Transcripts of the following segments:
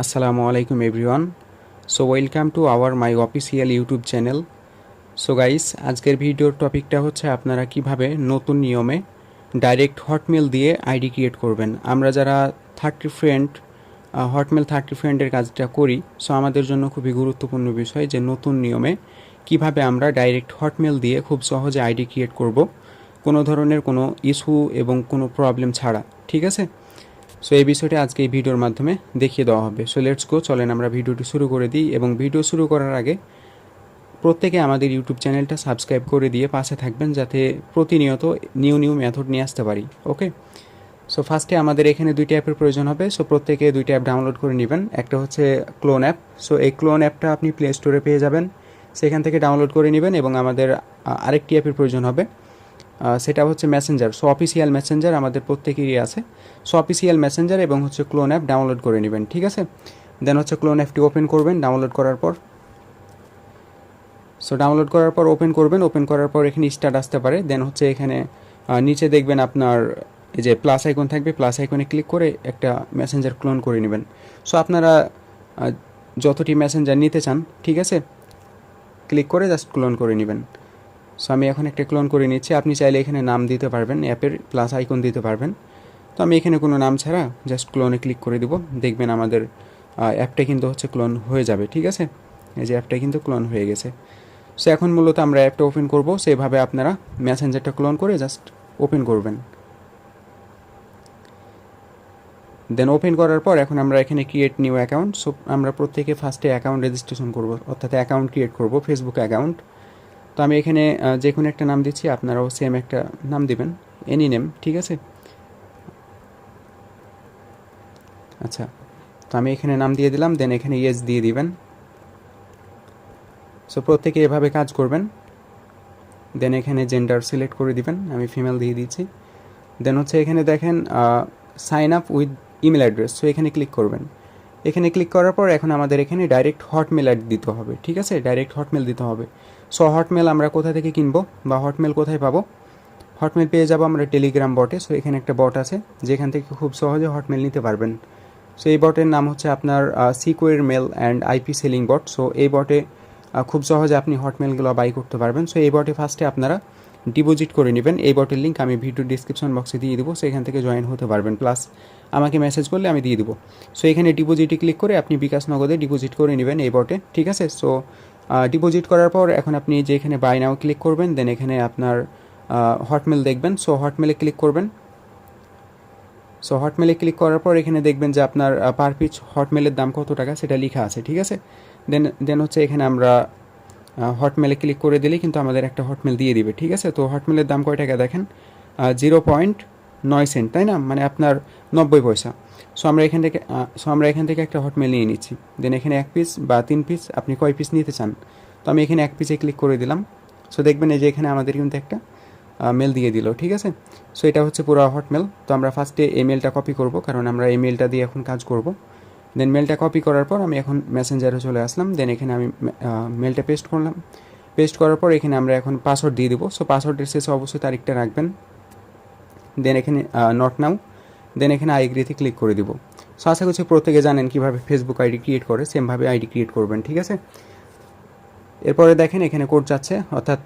আসসালামু আলাইকুম everyone. So welcome to our my official YouTube channel. So guys, আজকের ভিডিওর টপিকটা হচ্ছে আপনারা কিভাবে নতুন নিয়মে ডাইরেক্ট হটমেল দিয়ে আইডি ক্রিয়েট করবেন। আমরা যারা 30 ফ্রেন্ড হটমেল 30 ফ্রেন্ডের কাজটা করি, সো আমাদের জন্য খুবই গুরুত্বপূর্ণ বিষয় যে নতুন নিয়মে কিভাবে আমরা ডাইরেক্ট হটমেল দিয়ে খুব সহজে আইডি ক্রিয়েট করব, কোনো ধরনের কোনো ইস্যু এবং কোনো প্রবলেম ছাড়া। ঠিক আছে? সো এই বিষয়টা আজকে এই ভিডিওর মাধ্যমে দেখিয়ে দেওয়া হবে। সো লেটস গো, চলেন আমরা ভিডিওটি শুরু করে দিই। এবং ভিডিও শুরু করার আগে প্রত্যেকে আমাদের ইউটিউব চ্যানেলটা সাবস্ক্রাইব করে দিয়ে পাশে থাকবেন, যাতে প্রতিনিয়ত নিউ মেথড নিয়ে আসতে পারি। ওকে, সো ফার্স্টে আমাদের এখানে দুইটা অ্যাপের প্রয়োজন হবে। সো প্রত্যেকে দুইটা অ্যাপ ডাউনলোড করে নেবেন। একটা হচ্ছে ক্লোন অ্যাপ। সো এই ক্লোন অ্যাপটা আপনি প্লে স্টোরে পেয়ে যাবেন, সেখান থেকে ডাউনলোড করে নেবেন। এবং আমাদের আরেকটি অ্যাপের প্রয়োজন হবে, সেটা হচ্ছে মেসেঞ্জার। সো অফিসিয়াল মেসেঞ্জার আমাদের প্রত্যেকেরই আছে। সো অফিসিয়াল মেসেঞ্জার এবং হচ্ছে ক্লোন অ্যাপ ডাউনলোড করে নেবেন। ঠিক আছে? দেন হচ্ছে ক্লোন অ্যাপটি ওপেন করবেন ডাউনলোড করার পর। সো ডাউনলোড করার পর ওপেন করবেন। ওপেন করার পর এখানে স্টার্ট আসতে পারে। দেন হচ্ছে এখানে নিচে দেখবেন আপনার এই যে প্লাস আইকন থাকবে, প্লাস আইকনে ক্লিক করে একটা মেসেঞ্জার ক্লোন করে নেবেন। সো আপনারা যতটি মেসেঞ্জার নিতে চান, ঠিক আছে, ক্লিক করে জাস্ট ক্লোন করে নেবেন। সো আমি এখন একটা ক্লোন করে নিচ্ছি। আপনি চাইলে এখানে নাম দিতে পারবেন, অ্যাপের প্লাস আইকন দিতে পারবেন। তো আমি এখানে কোনো নাম ছাড়া জাস্ট ক্লোনে ক্লিক করে দিব। দেখবেন আমাদের অ্যাপটা কিন্তু হচ্ছে ক্লোন হয়ে যাবে। ঠিক আছে? এই যে অ্যাপটা কিন্তু ক্লোন হয়ে গেছে। সো এখন মূলত আমরা অ্যাপটা ওপেন করব। সেভাবে আপনারা মেসেঞ্জারটা ক্লোন করে জাস্ট ওপেন করবেন। দেন ওপেন করার পর এখন আমরা এখানে ক্রিয়েট নিউ অ্যাকাউন্ট। সো আমরা প্রত্যেকে ফার্স্টে অ্যাকাউন্ট রেজিস্ট্রেশন করব, অর্থাৎ অ্যাকাউন্ট ক্রিয়েট করব, ফেসবুক অ্যাকাউন্ট। তো আমি এখানে যে কোনো একটা নাম দিচ্ছি, আপনারাও সেম একটা নাম দিবেন, এনি নেম। ঠিক আছে? আচ্ছা, তো আমি এখানে নাম দিয়ে দিলাম। দেন এখানে ইয়েস দিয়ে দিবেন। সো প্রত্যেকে এভাবে কাজ করবেন। দেন এখানে জেন্ডার সিলেক্ট করে দিবেন, আমি ফিমেল দিয়ে দিচ্ছি। দেন হচ্ছে এখানে দেখেন sign up with email address. So এখানে ক্লিক করবেন। এখানে ক্লিক করার পর এখন আমাদের এখানে ডাইরেক্ট হটমেল অ্যাড দিতে হবে। ঠিক আছে? ডাইরেক্ট হটমেল দিতে হবে। সো হটমেল আমরা কোথা থেকে কিনবো বা হটমেল কোথায় পাবো? হটমেল পেয়ে যাবো আমরা টেলিগ্রাম বটে। সো এখানে একটা বট আছে, যেখান থেকে খুব সহজে হটমেল নিতে পারবেন। সো এই বটের নাম হচ্ছে আপনার secure mail and IP selling bot. So এই বটে খুব সহজে আপনি হটমেলগুলো বাই করতে পারবেন। সো এই বটে ফার্স্টে আপনারা ডিপোজিট করে নেবেন। এই বটের লিঙ্ক আমি ভিডিও ডিসক্রিপশন বক্সে দিয়ে দেবো, সেখান থেকে জয়েন হতে পারবেন। প্লাস আমাকে মেসেজ করলে আমি দিয়ে দেবো। সো এখানে ডিপোজিটে ক্লিক করে আপনি বিকাশ নগদে ডিপোজিট করে নেবেন এই বটে। ঠিক আছে? সো ডিপোজিট করার পর এখন আপনি যে এখানে বাই নাও ক্লিক করবেন। দেন এখানে আপনার হটমেল দেখবেন। সো হটমেলে ক্লিক করবেন। সো হটমেলে ক্লিক করার পর এখানে দেখবেন যে আপনার পার পিস হটমেলের দাম কত টাকা সেটা লেখা আছে। ঠিক আছে? দেন হচ্ছে এখানে আমরা হটমেলে ক্লিক করে দিলেই কিন্তু আমাদের একটা হটমেল দিয়ে দিবে। ঠিক আছে? তো হটমেলের দাম কয় টাকা দেখেন, 0.9 সেন্ট, তাই না? মানে আপনার 90 পয়সা। সো আমরা এখান থেকে একটা হটমেল নিয়ে নিচ্ছি। দেন এখানে 1 পিস বা 3 পিস, আপনি কয় পিস নিতে চান। তো আমি এখানে 1 পিসে ক্লিক করে দিলাম। সো দেখবেন এই যে এখানে আমাদের কিন্তু একটা মেল দিয়ে দিল। ঠিক আছে? সো এটা হচ্ছে পুরো হটমেল। তো আমরা ফার্স্টে এই মেলটা কপি করব, কারণ আমরা এই মেলটা দিয়ে এখন কাজ করব। দেন মেলটা কপি করার পর আমি এখন মেসেঞ্জারে চলে আসলাম। দেন এখানে আমি মেলটা পেস্ট করলাম। পেস্ট করার পর এখানে আমরা এখন পাসওয়ার্ড দিয়ে দেবো। সো পাসওয়ার্ডের শেষে অবশ্যই তারিখটা রাখবেন। দেন এখানে নট নাও। দেন এখানে আই এগ্রিতে ক্লিক করে দিব। সো আশা করছি প্রত্যেকে জানেন কীভাবে ফেসবুক আইডি ক্রিয়েট করে, সেমভাবে আইডি ক্রিয়েট করবেন। ঠিক আছে? এরপরে দেখেন এখানে কোড যাচ্ছে, অর্থাৎ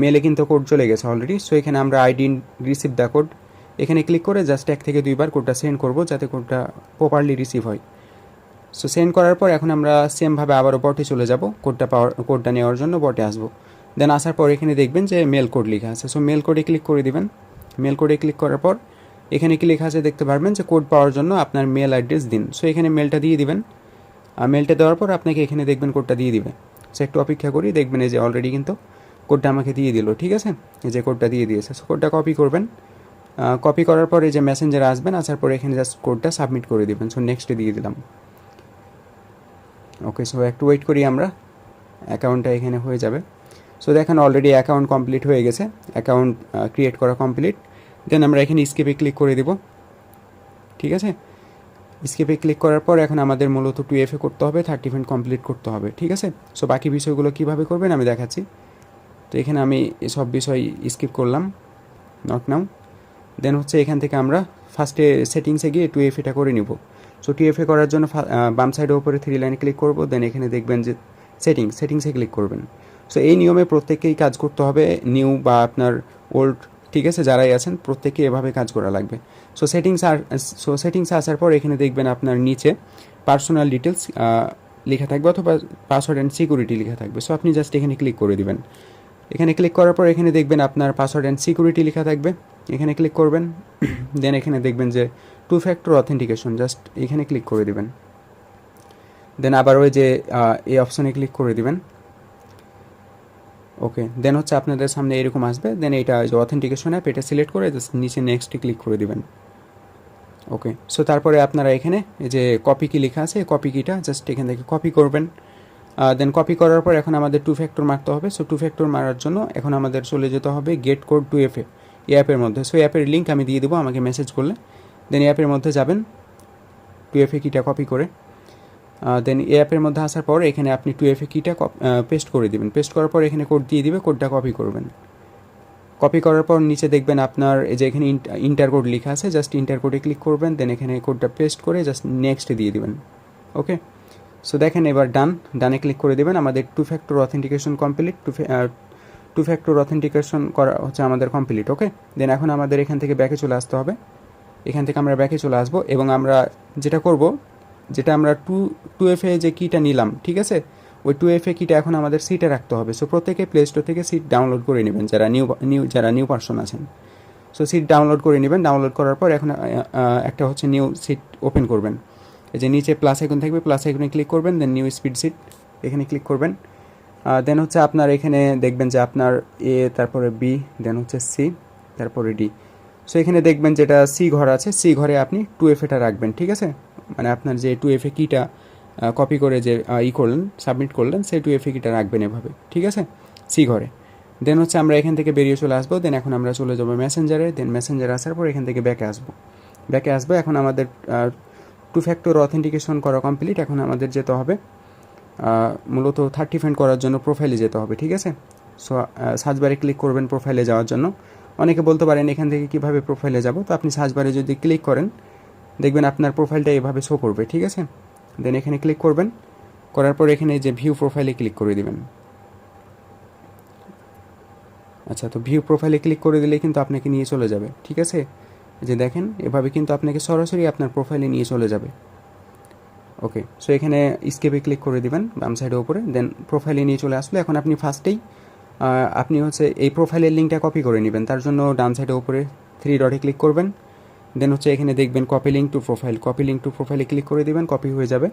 মেলে কিন্তু কোড চলে গেছে অলরেডি। সো এখানে আমরা আইডি রিসিভ দ্য কোড, এখানে ক্লিক করে জাস্ট 1 থেকে 2 বার কোডটা সেন্ড করব, যাতে কোডটা প্রপারলি রিসিভ হয়। সো সেন্ড করার পর এখন আমরা সেমভাবে আবারও বটে চলে যাব, কোডটা নেওয়ার জন্য বটে আসবো। দেন আসার পর এখানে দেখবেন যে মেল কোড লেখা আছে। সো মেল কোডে ক্লিক করে দিবেন। মেল কোডে ক্লিক করার পর এখানে কি লেখা আছে দেখতে পারবেন যে কোড পাওয়ার জন্য আপনার মেল অ্যাড্রেস দিন। সো এখানে মেলটা দিয়ে দিবেন। মেলটা দেওয়ার পর আপনাকে এখানে দেখবেন কোডটা দিয়ে দিবে। সো একটু অপেক্ষা করি, দেখবেন এই যে অলরেডি কিন্তু কোডটা আমাকে দিয়ে দিল। ঠিক আছে? এই যে কোডটা দিয়ে দিয়েছে। সো কোডটা কপি করবেন। কপি করার পর এই যে মেসেঞ্জারে আসবেন, আসার পর এখানে জাস্ট কোডটা সাবমিট করে দিবেন। সো নেক্সটে দিয়ে দিলাম। ওকে, সো একটু ওয়েট করি আমরা, অ্যাকাউন্টটা এখানে হয়ে যাবে। সো দেখেন অলরেডি অ্যাকাউন্ট কমপ্লিট হয়ে গেছে, অ্যাকাউন্ট ক্রিয়েট করা কমপ্লিট। দেন আমরা এখানে স্কিপে ক্লিক করে দিব। ঠিক আছে? স্কিপে ক্লিক করার পর এখন আমাদের মূলত 2FA করতে হবে, 30 কমপ্লিট করতে হবে। ঠিক আছে? সো বাকি বিষয়গুলো কীভাবে করবেন আমি দেখাচ্ছি। তো এখানে আমি সব বিষয় স্কিপ করলাম, নট নাও। দেন হচ্ছে এখান থেকে আমরা ফার্স্টে সেটিংসে গিয়ে 2FAটা করে নিব। সো টিএফএ করার জন্য বাম সাইডের উপরে 3 লাইনে ক্লিক করব, দেন এখানে দেখবেন যে সেটিংসে ক্লিক করবেন। সো এই নিয়মে প্রত্যেককেই কাজ করতে হবে, নিউ বা আপনার ওল্ড, ঠিক আছে, যারাই আছেন প্রত্যেককে এভাবে কাজ করা লাগবে। সেটিংসে আসার পর এখানে দেখবেন আপনার নিচে পার্সোনাল ডিটেলস লেখা থাকবে অথবা পাসওয়ার্ড অ্যান্ড সিকিউরিটি লেখা থাকবে। সো আপনি জাস্ট এখানে ক্লিক করে দিবেন। এখানে ক্লিক করার পর এখানে দেখবেন আপনার পাসওয়ার্ড অ্যান্ড সিকিউরিটি লেখা থাকবে, এখানে ক্লিক করবেন। দেন এখানে দেখবেন যে 2 ফ্যাক্টর অথেন্টিকেশন, জাস্ট এখানে ক্লিক করে দিবেন। দেন আবার ওই যে এই অপশনে ক্লিক করে দিবেন। ওকে, দেন হচ্ছে আপনাদের সামনে এরকম আসবে। দেন এটা যে অথেন্টিকেশন অ্যাপ, এটা সিলেক্ট করে জাস্ট নিচে নেক্সটে ক্লিক করে দিবেন। ওকে, সো তারপরে আপনারা এখানে এই যে কপি কি লেখা আছে, কপি কিটা জাস্ট এখান থেকে কপি করবেন। দেন কপি করার পর এখন আমাদের 2 ফ্যাক্টর মারতে হবে। সো 2 ফ্যাক্টর মারার জন্য এখন আমাদের চলে যেতে হবে গেট কোড 2FA এই অ্যাপের মধ্যে। সো অ্যাপের লিঙ্ক আমি দিয়ে দেবো আমাকে মেসেজ করলে। দেন এই অ্যাপের মধ্যে যাবেন 2FA কিটা কপি করে। দেন এই অ্যাপের মধ্যে আসার পর এখানে আপনি 2FA কিটা পেস্ট করে দিবেন। পেস্ট করার পর এখানে কোড দিয়ে দিবে, কোডটা কপি করবেন। কপি করার পর নিচে দেখবেন আপনার এই যে এখানে ইন্টার কোড লেখা আছে, জাস্ট ইন্টার কোডে ক্লিক করবেন। দেন এখানে কোডটা পেস্ট করে জাস্ট নেক্সটে দিয়ে দিবেন। ওকে, সো দেখেন এবার ডানে ক্লিক করে দেবেন। আমাদের 2 factor authentication complete, 2 factor authentication করা হচ্ছে আমাদের কমপ্লিট। ওকে, দেন এখন আমাদের এখান থেকে ব্যাকে চলে আসতে হবে। এখান থেকে আমরা ব্যাকে চলে আসবো এবং আমরা যেটা করব, যেটা আমরা 2FA যে কিটা নিলাম, ঠিক আছে, ওই 2FA কিটা এখন আমাদের সিটে রাখতে হবে। সো প্রত্যেকে প্লে স্টোর থেকে সিট ডাউনলোড করে নেবেন যারা নিউ পারসন আছেন। সো সিট ডাউনলোড করে নেবেন। ডাউনলোড করার পর এখন একটা হচ্ছে নিউ সিট ওপেন করবেন। এই যে নিচে প্লাস আইকন থাকবে, প্লাস আইকনে ক্লিক করবেন। দেন নিউ স্পিড সিট এখানে ক্লিক করবেন। দেন হচ্ছে আপনার এখানে দেখবেন যে আপনার এ, তারপরে বি, দেন হচ্ছে সি, তারপরে ডি। সো এখানে দেখবেন যেটা সি ঘর আছে, সি ঘরে আপনি 2FAটা রাখবেন, ঠিক আছে, মানে আপনার যে 2FA কিটা কপি করে যে করলেন, সাবমিট করলেন, সেই 2FA কিটা রাখবেন এভাবে, ঠিক আছে, সি ঘরে। দেন হচ্ছে আমরা এখান থেকে বেরিয়ে চলে আসবো। দেন এখন আমরা চলে যাবো মেসেঞ্জারে। দেন মেসেঞ্জারে আসার পর এখান থেকে ব্যাকে আসবো। এখন আমাদের 2 ফ্যাক্টর অথেন্টিকেশন করা কমপ্লিট। এখন আমাদের যেতে হবে মূলত 30 ফ্রেন্ড করার জন্য প্রোফাইলে যেতে হবে, ঠিক আছে। সো সার্চ বারে ক্লিক করবেন প্রোফাইলে যাওয়ার জন্য। অনেকে বলতে পারেন এখান থেকে কিভাবে প্রোফাইলে যাব, তো আপনি সার্চ বারে যদি ক্লিক করেন দেখবেন আপনার প্রোফাইলটা এভাবে শো করবে, ঠিক আছে। দেন এখানে ক্লিক করবেন, করার পর এখানে যে ভিউ প্রোফাইলে ক্লিক করে দিবেন। আচ্ছা, তো ভিউ প্রোফাইলে ক্লিক করে দিলে কিন্তু আপনাকে নিয়ে চলে যাবে, ঠিক আছে। যে দেখেন এভাবে কিন্তু আপনাকে সরাসরি আপনার প্রোফাইলে নিয়ে চলে যাবে। ওকে, সো এখানে স্কেপে ক্লিক করে দিবেন বাম সাইডের উপরে। দেন প্রোফাইলে নিয়ে চলে আসলো। এখন আপনি ফার্স্টেই আপনি হচ্ছে এই প্রোফাইলের লিঙ্কটা কপি করে নেবেন। তার জন্য ডান সাইডের উপরে 3 ডটে ক্লিক করবেন। দেন হচ্ছে এখানে দেখবেন কপি লিঙ্ক টু প্রোফাইলে ক্লিক করে দিবেন, কপি হয়ে যাবে।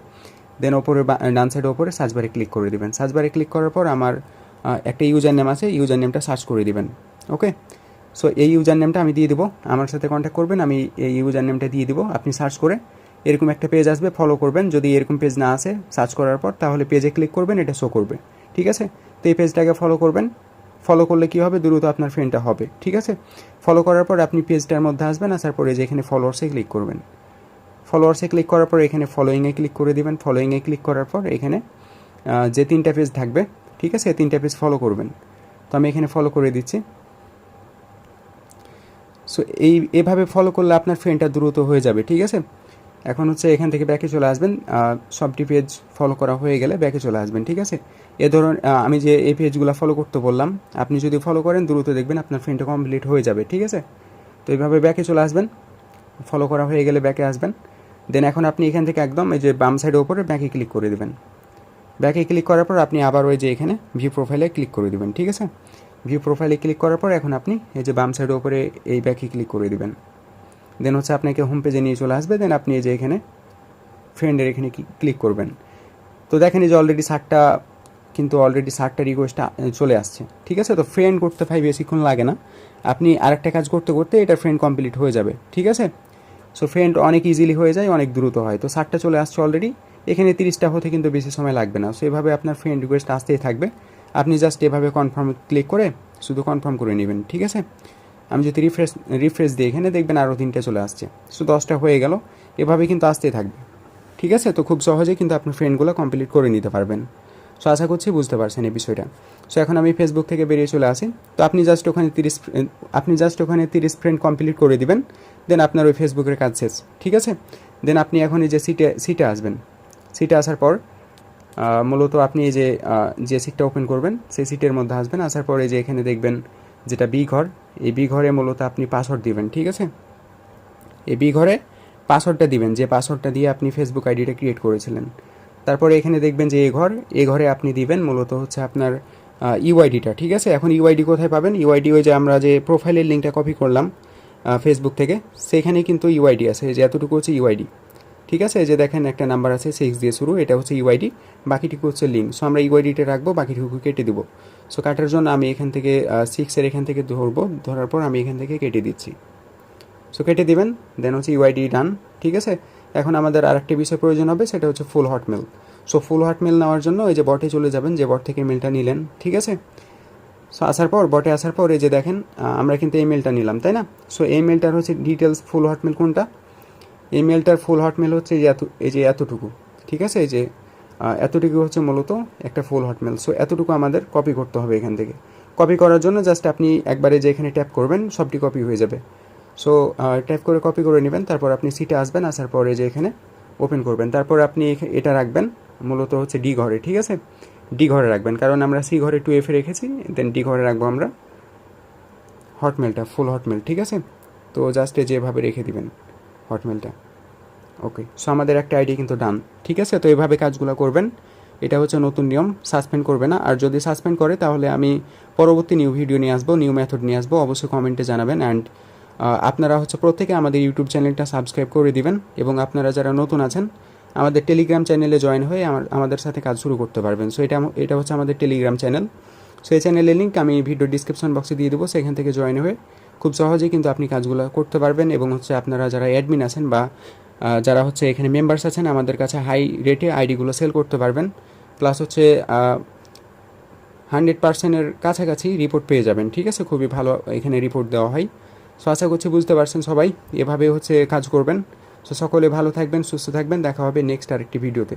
দেন ওপরে ডান সাইডের ওপরে সার্চ বারে ক্লিক করে দিবেন। সার্চ বারে ক্লিক করার পর আমার একটা ইউজার নেম আছে, ইউজার নেমটা সার্চ করে দিবেন। ওকে, সো এই ইউজার নেমটা আমি দিয়ে দেবো, আমার সাথে কন্ট্যাক্ট করবেন, আমি এই ইউজার নেমটা দিয়ে দিব। আপনি সার্চ করে এরকম একটা পেজ আসবে, ফলো করবেন। যদি এরকম পেজ না আসে সার্চ করার পর, তাহলে পেজে ক্লিক করবেন, এটা শো করবে, ঠিক আছে। তো এই পেজটাকে ফলো করবেন। ফলো করলে কী হবে, দ্রুত আপনার ফ্রেন্ডটা হবে, ঠিক আছে। ফলো করার পর আপনি পেজটার মধ্যে আসবেন, আসার পরে যে এখানে ফলোয়ার্সে ক্লিক করবেন। ফলোয়ার্সে ক্লিক করার পর এখানে ফলোয়িংয়ে ক্লিক করে দিবেন। ফলোয়িংয়ে ক্লিক করার পর এখানে যে 3টা পেজ থাকবে, ঠিক আছে, 3টা পেজ ফলো করবেন। তো আমি এখানে ফলো করে দিচ্ছি। সো এভাবে ফলো করলে আপনার ফ্রেন্ডটা দ্রুত হয়ে যাবে, ঠিক আছে। এখন হচ্ছে এখান থেকে ব্যাকে চলে আসবেন। সবটি পেজ ফলো করা হয়ে গেলে ব্যাকে চলে আসবেন, ঠিক আছে। এ ধরুন আমি যে এই পেজগুলো ফলো করতে বললাম, আপনি যদি ফলো করেন দ্রুত দেখবেন আপনার ফ্রেন্ডটা কমপ্লিট হয়ে যাবে, ঠিক আছে। তো এইভাবে ব্যাকে চলে আসবেন, ফলো করা হয়ে গেলে ব্যাকে আসবেন। দেন এখন আপনি এখান থেকে একদম এই যে বাম সাইডের উপরে ব্যাকে ক্লিক করে দেবেন। ব্যাকে ক্লিক করার পর আপনি আবার ওই যে এখানে ভিউ প্রোফাইলে ক্লিক করে দেবেন, ঠিক আছে। ভিউ প্রোফাইলে ক্লিক করার পর এখন আপনি এই যে বাম সাইডের উপরে এই ব্যাকে ক্লিক করে দেবেন। দেন হচ্ছে আপনাকে হোম পেজে নিয়ে চলে আসবে। দেন আপনি এই যে এখানে ফ্রেন্ডের এখানে ক্লিক করবেন। তো দেখেন এই যে অলরেডি 60টা রিকোয়েস্ট চলে আসছে, ঠিক আছে। তো ফ্রেন্ড করতে ভাই বেশিক্ষণ লাগে না, আপনি আরেকটা কাজ করতে করতে এটা ফ্রেন্ড কমপ্লিট হয়ে যাবে, ঠিক আছে। সো ফ্রেন্ড অনেক ইজিলি হয়ে যায়, অনেক দ্রুত হয়। তো 60টা চলে আসছে অলরেডি, এখানে 30টা হতে কিন্তু বেশি সময় লাগবে না। সো এভাবে আপনার ফ্রেন্ড রিকোয়েস্ট আসতেই থাকবে, আপনি জাস্ট এভাবে কনফার্ম ক্লিক করে শুধু কনফার্ম করে নেবেন, ঠিক আছে। আমি যদি রিফ্রেশ দিই এখানে দেখবেন আরও 3টা চলে আসছে। সো 10টা হয়ে গেল, এভাবে কিন্তু আসতেই থাকবে, ঠিক আছে। তো খুব সহজে কিন্তু আপনার ফ্রেন্ডগুলো কমপ্লিট করে নিতে পারবেন। সো আশা করছি বুঝতে পারছেন এই বিষয়টা। সো এখন আমি ফেসবুক থেকে বেরিয়ে চলে আসি। তো আপনি জাস্ট ওখানে 30 ফ্রেন্ড কমপ্লিট করে দিবেন। দেন আপনার ওই ফেসবুকের কাজ শেষ, ঠিক আছে। দেন আপনি এখন এই যে সিটে আসবেন। সিটে আসার পর মূলত আপনি এই যে সিটটা ওপেন করবেন সেই সিটের মধ্যে আসবেন। আসার পরে যে এখানে দেখবেন যেটা বি ঘর, এই বি ঘরে মূলত আপনি পাসওয়ার্ড দিবেন, ঠিক আছে? এই বি ঘরে পাসওয়ার্ডটা দিবেন, যে পাসওয়ার্ডটা দিয়ে আপনি ফেসবুক আইডিটা ক্রিয়েট করেছিলেন। তারপরে এখানে দেখবেন যে এই ঘরে আপনি দিবেন মূলত হচ্ছে আপনার ইউআইডিটা, ঠিক আছে? এখন ইউআইডি কোথায় পাবেন? ইউআইডি ওই যে আমরা যে প্রোফাইলের লিঙ্কটা কপি করলাম ফেসবুক থেকে, সেইখানে কিন্তু ইউআইডি আছে, যে এতটুকু হচ্ছে ইউআইডি, ঠিক আছে? এই যে দেখেন একটা নাম্বার আছে 6 দিয়ে শুরু, এটা হচ্ছে ইউআইডি, বাকিটুকু হচ্ছে লিঙ্ক। সো আমরা ইউআইডিটা রাখবো, বাকিটুকু কেটে দিব। সো কাটার জন্য আমি এখান থেকে 6-এর এখান থেকে ধরবো, ধরার পর আমি এখান থেকে কেটে দিচ্ছি। সো কেটে দিবেন, দেন হচ্ছে ইউআইডি ডান, ঠিক আছে? এখন আমাদের আরেকটা বিষয় প্রয়োজন হবে, সেটা হচ্ছে ফুল হটমেল। সো ফুল হটমেল নেওয়ার জন্য এই যে বটে চলে যাবেন, যে বট থেকে মেলটা নিলেন, ঠিক আছে? সো আসার পর বটে আসার পর এই যে দেখেন আমরা কিন্তু এই মেলটা নিলাম, তাই না? সো এই মেলটার হচ্ছে ডিটেলস ফুল হটমেল কোনটা? এই মেলটার ফুল হটমেল হচ্ছে এই যে এতটুকু, ঠিক আছে? এই যে এতটুকু হচ্ছে মূলত একটা ফুল হটমেল। সো এতটুকু আমাদের কপি করতে হবে এখান থেকে। কপি করার জন্য জাস্ট আপনি একবারে যে এখানে ট্যাপ করবেন, সবটি কপি হয়ে যাবে। সো ট্যাপ করে কপি করে নেবেন, তারপর আপনি সিটে আসবেন, আসার পরে যে এখানে ওপেন করবেন, তারপর আপনি এটা রাখবেন মূলত হচ্ছে ডি ঘরে, ঠিক আছে? ডি ঘরে রাখবেন, কারণ আমরা সি ঘরে 2F রেখেছি, দেন ডি ঘরে রাখবো আমরা হটমেলটা, ফুল হটমেল, ঠিক আছে? তো জাস্ট যেভাবে রেখে দিবেন হটমেলটা। ওকে, সো আমাদের একটা আইডি কিন্তু ডান, ঠিক আছে? তো এইভাবে কাজগুলো করবেন। এটা হচ্ছে নতুন নিয়ম, সাসপেন্ড করবে না। আর যদি সাসপেন্ড করে তাহলে আমি পরবর্তী নিউ ভিডিও নিয়ে আসবো, নিউ মেথড নিয়ে আসবো, অবশ্যই কমেন্টে জানাবেন। অ্যান্ড আপনারা হচ্ছে প্রত্যেকে আমাদের ইউটিউব চ্যানেলটা সাবস্ক্রাইব করে দিবেন, এবং আপনারা যারা নতুন আছেন আমাদের টেলিগ্রাম চ্যানেলে জয়েন হয়ে আমাদের সাথে কাজ শুরু করতে পারবেন। সো এটা হচ্ছে আমাদের টেলিগ্রাম চ্যানেল। সো এই চ্যানেলের লিঙ্ক আমি ভিডিও ডিসক্রিপশন বক্সে দিয়ে দেবো, সেখান থেকে জয়েন হয়ে খুব সহজেই কিন্তু আপনি কাজগুলো করতে পারবেন। এবং হচ্ছে আপনারা যারা অ্যাডমিন আছেন বা যারা হচ্ছে এখানে মেম্বার্স আছেন, আমাদের কাছে হাই রেটে আইডিগুলো সেল করতে পারবেন। প্লাস হচ্ছে 100%-এর কাছাকাছি রিপোর্ট পেয়ে যাবেন, ঠিক আছে? খুবই ভালো এখানে রিপোর্ট দেওয়া হয়। সো আশা করছি বুঝতে পারছেন সবাই, এভাবে হচ্ছে কাজ করবেন। সো সকলে ভালো থাকবেন, সুস্থ থাকবেন, দেখা হবে নেক্সট আরেকটি ভিডিওতে।